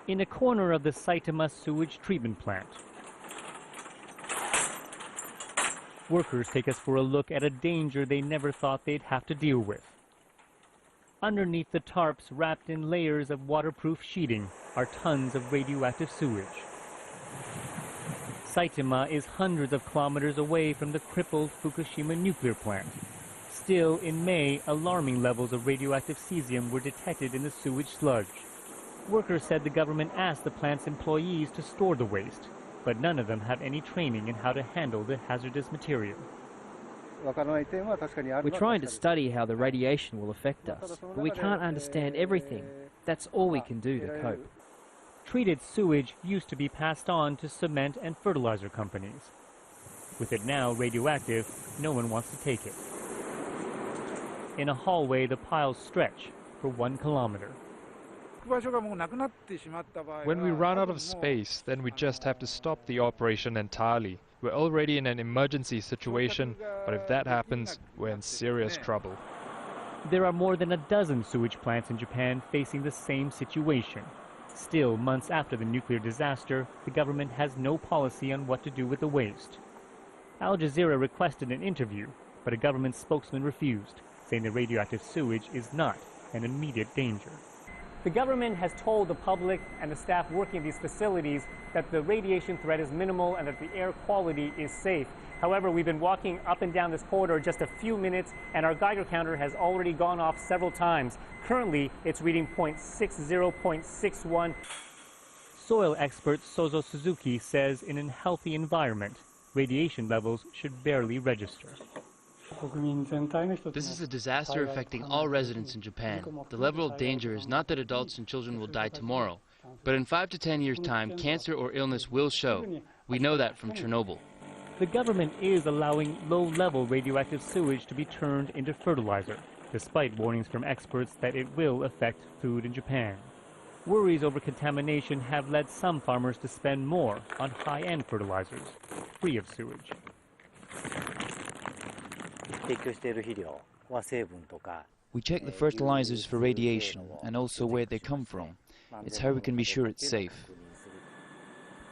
in a corner of the Saitama sewage treatment plant. Workers take us for a look at a danger they never thought they'd have to deal with. Underneath the tarps, wrapped in layers of waterproof sheeting, are tons of radioactive sewage. Saitama is hundreds of kilometers away from the crippled Fukushima nuclear plant. Still, in May, alarming levels of radioactive cesium were detected in the sewage sludge. Workers said the government asked the plant's employees to store the waste, but none of them have any training in how to handle the hazardous material. We're trying to study how the radiation will affect us, but we can't understand everything. That's all we can do to cope. Treated sewage used to be passed on to cement and fertilizer companies. With it now radioactive, no one wants to take it. In a hallway, the piles stretch for 1 kilometer. When we run out of space, then we just have to stop the operation entirely. We're already in an emergency situation, but if that happens, we're in serious trouble. There are more than a dozen sewage plants in Japan facing the same situation. Still, months after the nuclear disaster, the government has no policy on what to do with the waste. Al Jazeera requested an interview, but a government spokesman refused, saying the radioactive sewage is not an immediate danger. The government has told the public and the staff working at these facilities that the radiation threat is minimal and that the air quality is safe. However, we've been walking up and down this corridor just a few minutes, and our Geiger counter has already gone off several times. Currently, it's reading 0.60, 0.61. Soil expert Sozo Suzuki says in a healthy environment, radiation levels should barely register. This is a disaster affecting all residents in Japan. The level of danger is not that adults and children will die tomorrow, but in 5 to 10 years' time, cancer or illness will show. We know that from Chernobyl. The government is allowing low-level radioactive sewage to be turned into fertilizer, despite warnings from experts that it will affect food in Japan. Worries over contamination have led some farmers to spend more on high-end fertilizers, free of sewage. We check the fertilizers for radiation and also where they come from. It's how we can be sure it's safe.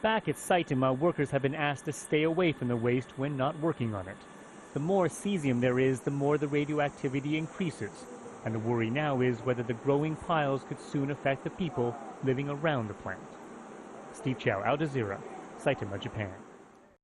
Back at Saitama, workers have been asked to stay away from the waste when not working on it. The more cesium there is, the more the radioactivity increases. And the worry now is whether the growing piles could soon affect the people living around the plant. Steve Chow, Al Jazeera, Saitama, Japan.